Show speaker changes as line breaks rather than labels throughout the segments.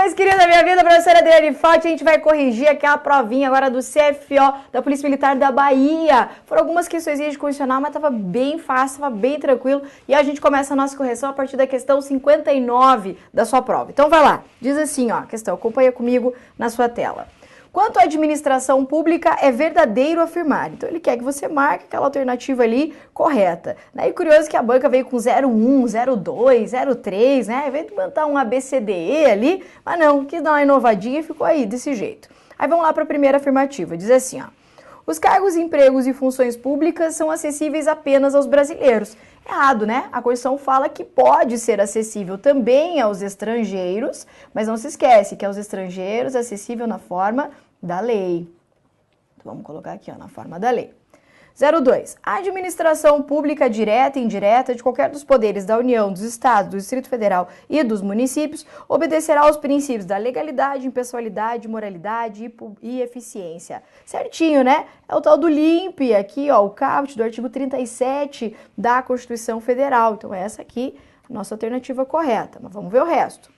meus queridos da minha vida, professora Adriane Forte, a gente vai corrigir aquela provinha agora do CFO, da Polícia Militar da Bahia. Foram algumas questões de condicional, mas estava bem fácil, estava bem tranquilo. E a gente começa a nossa correção a partir da questão 59 da sua prova. Então vai lá, diz assim, ó, a questão, acompanha comigo na sua tela. Quanto à administração pública, é verdadeiro afirmar. Então, ele quer que você marque aquela alternativa ali correta. E curioso que a banca veio com 01, 02, 03, né? Veio botar um ABCDE ali, mas não, quis dar uma inovadinha e ficou aí, desse jeito. Aí vamos lá para a primeira afirmativa. Diz assim, ó. Os cargos, empregos e funções públicas são acessíveis apenas aos brasileiros. Errado, né? A Constituição fala que pode ser acessível também aos estrangeiros, mas não se esquece que aos estrangeiros é acessível na forma da lei. Então, vamos colocar aqui, ó, na forma da lei. 02. A administração pública direta e indireta de qualquer dos poderes da União, dos Estados, do Distrito Federal e dos municípios obedecerá aos princípios da legalidade, impessoalidade, moralidade e eficiência. Certinho, né? É o tal do LIMP, aqui, ó, o caput do artigo 37 da Constituição Federal. Então, essa aqui é a nossa alternativa correta, mas vamos ver o resto.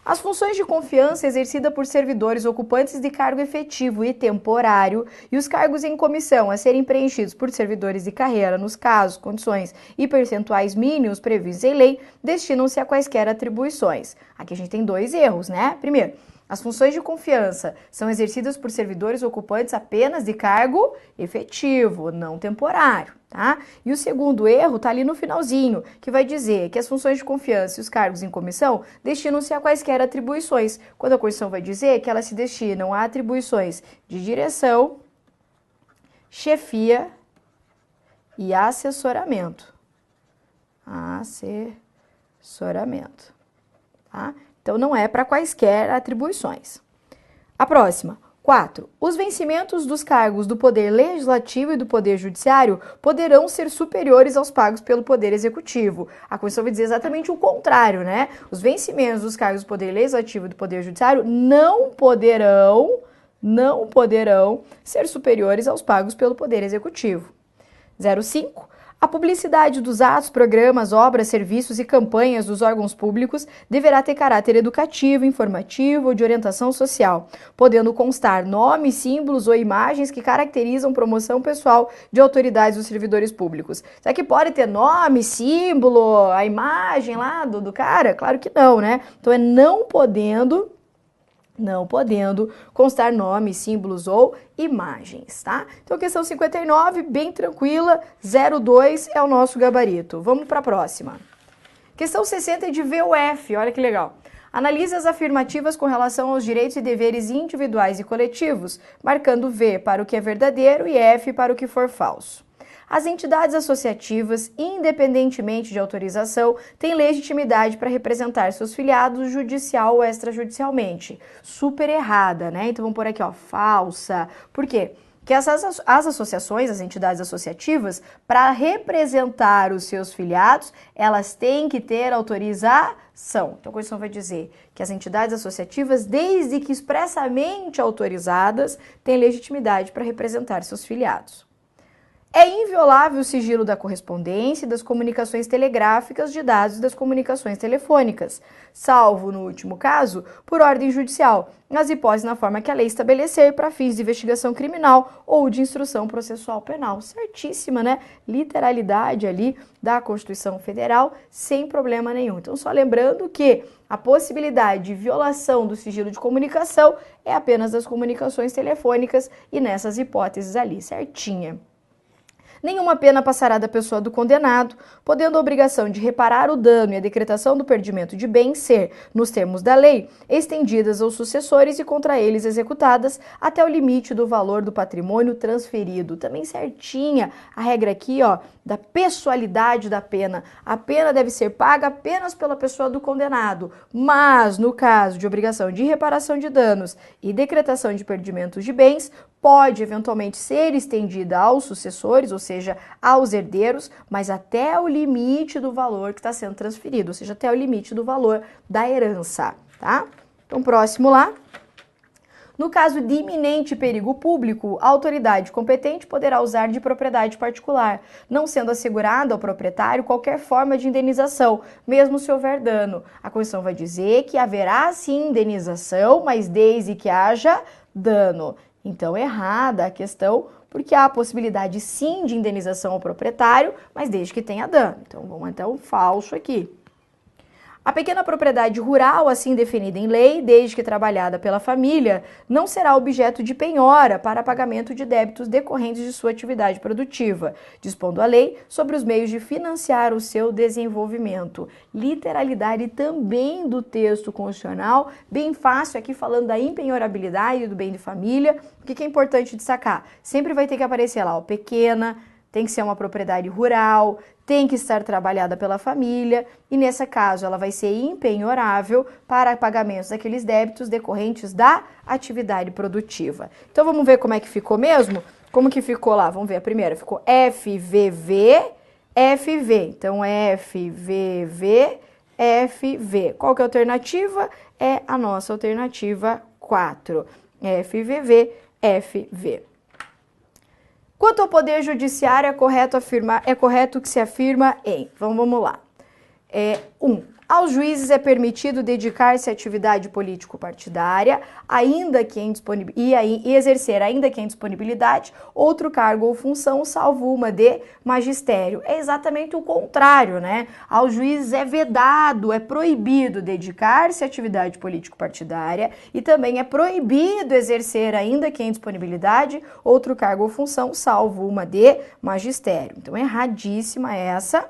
As funções de confiança exercidas por servidores ocupantes de cargo efetivo e temporário e os cargos em comissão a serem preenchidos por servidores de carreira nos casos, condições e percentuais mínimos previstos em lei destinam-se a quaisquer atribuições. Aqui a gente tem dois erros, né? Primeiro, as funções de confiança são exercidas por servidores ocupantes apenas de cargo efetivo, não temporário, tá? E o segundo erro tá ali no finalzinho, que vai dizer que as funções de confiança e os cargos em comissão destinam-se a quaisquer atribuições, quando a Constituição vai dizer que elas se destinam a atribuições de direção, chefia e assessoramento. Assessoramento, tá? Então, não é para quaisquer atribuições. A próxima. 4. Os vencimentos dos cargos do Poder Legislativo e do Poder Judiciário poderão ser superiores aos pagos pelo Poder Executivo. A Constituição vai dizer exatamente o contrário, né? Os vencimentos dos cargos do Poder Legislativo e do Poder Judiciário não poderão ser superiores aos pagos pelo Poder Executivo. 05. A publicidade dos atos, programas, obras, serviços e campanhas dos órgãos públicos deverá ter caráter educativo, informativo ou de orientação social, podendo constar nomes, símbolos ou imagens que caracterizam promoção pessoal de autoridades dos servidores públicos. Será que pode ter nome, símbolo, a imagem lá do cara? Claro que não, né? Então é não podendo constar nomes, símbolos ou imagens, tá? Então, questão 59, bem tranquila, 02 é o nosso gabarito. Vamos para a próxima. Questão 60 é de VUF, olha que legal. Analise as afirmativas com relação aos direitos e deveres individuais e coletivos, marcando V para o que é verdadeiro e F para o que for falso. As entidades associativas, independentemente de autorização, têm legitimidade para representar seus filiados judicial ou extrajudicialmente. Super errada, né? Então vamos por aqui, ó, falsa. Por quê? Porque as associações, as entidades associativas, para representar os seus filiados, elas têm que ter autorização. Então a Constituição vai dizer que as entidades associativas, desde que expressamente autorizadas, têm legitimidade para representar seus filiados. É inviolável o sigilo da correspondência e das comunicações telegráficas de dados e das comunicações telefônicas, salvo, no último caso, por ordem judicial, nas hipóteses na forma que a lei estabelecer para fins de investigação criminal ou de instrução processual penal. Certíssima, né? Literalidade ali da Constituição Federal, sem problema nenhum. Então, só lembrando que a possibilidade de violação do sigilo de comunicação é apenas das comunicações telefônicas e nessas hipóteses ali, certinha. Nenhuma pena passará da pessoa do condenado, podendo a obrigação de reparar o dano e a decretação do perdimento de bem ser, nos termos da lei, estendidas aos sucessores e contra eles executadas até o limite do valor do patrimônio transferido. Também certinha a regra aqui, ó, da pessoalidade da pena. A pena deve ser paga apenas pela pessoa do condenado, mas no caso de obrigação de reparação de danos e decretação de perdimentos de bens, pode eventualmente ser estendida aos sucessores, ou seja, aos herdeiros, mas até o limite do valor que está sendo transferido, ou seja, até o limite do valor da herança, tá? Então, próximo lá. No caso de iminente perigo público, a autoridade competente poderá usar de propriedade particular, não sendo assegurado ao proprietário qualquer forma de indenização, mesmo se houver dano. A Constituição vai dizer que haverá sim indenização, mas desde que haja dano. Então, errada a questão, porque há a possibilidade sim de indenização ao proprietário, mas desde que tenha dano. Então, vamos até um falso aqui. A pequena propriedade rural, assim definida em lei, desde que trabalhada pela família, não será objeto de penhora para pagamento de débitos decorrentes de sua atividade produtiva, dispondo a lei sobre os meios de financiar o seu desenvolvimento. Literalidade também do texto constitucional, bem fácil aqui falando da impenhorabilidade do bem de família. O que é importante destacar? Sempre vai ter que aparecer lá, ó, pequena, tem que ser uma propriedade rural, tem que estar trabalhada pela família e, nesse caso, ela vai ser impenhorável para pagamentos daqueles débitos decorrentes da atividade produtiva. Então, vamos ver como é que ficou mesmo? Como que ficou lá? Vamos ver a primeira. Ficou FVV, FV. Então, FVV, FV. Qual que é a alternativa? É a nossa alternativa 4. FVV, FV. Quanto ao Poder Judiciário, é correto que se afirma em... Vamos lá. 1. Aos juízes é permitido dedicar-se à atividade político-partidária, e exercer, ainda que em disponibilidade, outro cargo ou função, salvo uma de magistério. É exatamente o contrário, né? Aos juízes é vedado, é proibido dedicar-se à atividade político-partidária e também é proibido exercer, ainda que em disponibilidade, outro cargo ou função, salvo uma de magistério. Então, erradíssima essa.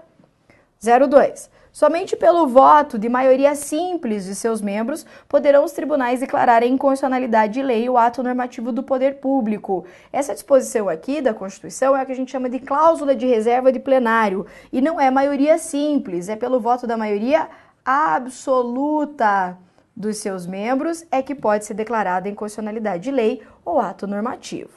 02. Somente pelo voto de maioria simples de seus membros poderão os tribunais declarar a inconstitucionalidade de lei ou ato normativo do poder público. Essa disposição aqui da Constituição é a que a gente chama de cláusula de reserva de plenário e não é maioria simples, é pelo voto da maioria absoluta dos seus membros é que pode ser declarada a inconstitucionalidade de lei ou ato normativo.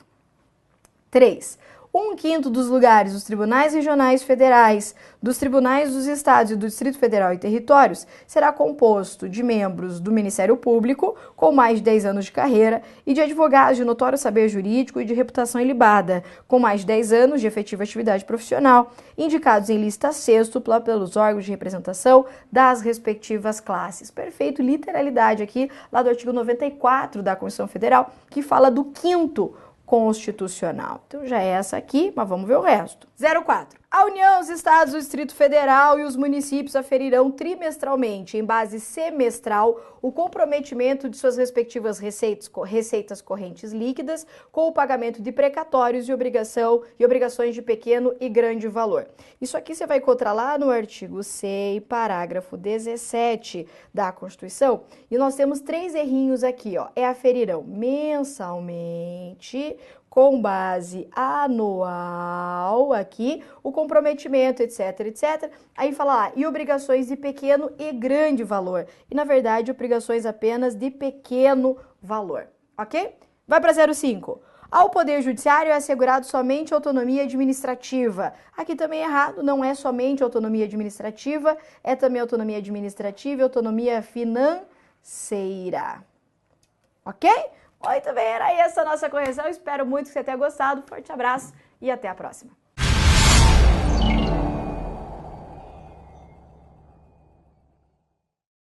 3. 1/5 dos lugares dos tribunais regionais federais, dos tribunais dos estados e do Distrito Federal e territórios será composto de membros do Ministério Público com mais de 10 anos de carreira e de advogados de notório saber jurídico e de reputação ilibada, com mais de 10 anos de efetiva atividade profissional, indicados em lista sextupla pelos órgãos de representação das respectivas classes. Perfeito, literalidade aqui, lá do artigo 94 da Constituição Federal, que fala do 5º constitucional. Então já é essa aqui, mas vamos ver o resto. 04. A União, os estados, o Distrito Federal e os municípios aferirão trimestralmente, em base semestral, o comprometimento de suas respectivas receitas correntes líquidas com o pagamento de precatórios e obrigações de pequeno e grande valor. Isso aqui você vai encontrar lá no artigo 6, parágrafo 17 da Constituição, e nós temos 3 errinhos aqui, ó. Aferirão mensalmente, com base anual aqui, o comprometimento, etc, etc. Aí fala lá, e obrigações de pequeno e grande valor. E, na verdade, obrigações apenas de pequeno valor, ok? Vai para 05. Ao Poder Judiciário é assegurado somente autonomia administrativa. Aqui também é errado, não é somente autonomia administrativa, é também autonomia administrativa e autonomia financeira, ok? Muito bem, era essa a nossa correção. Espero muito que você tenha gostado. Forte abraço e até a próxima.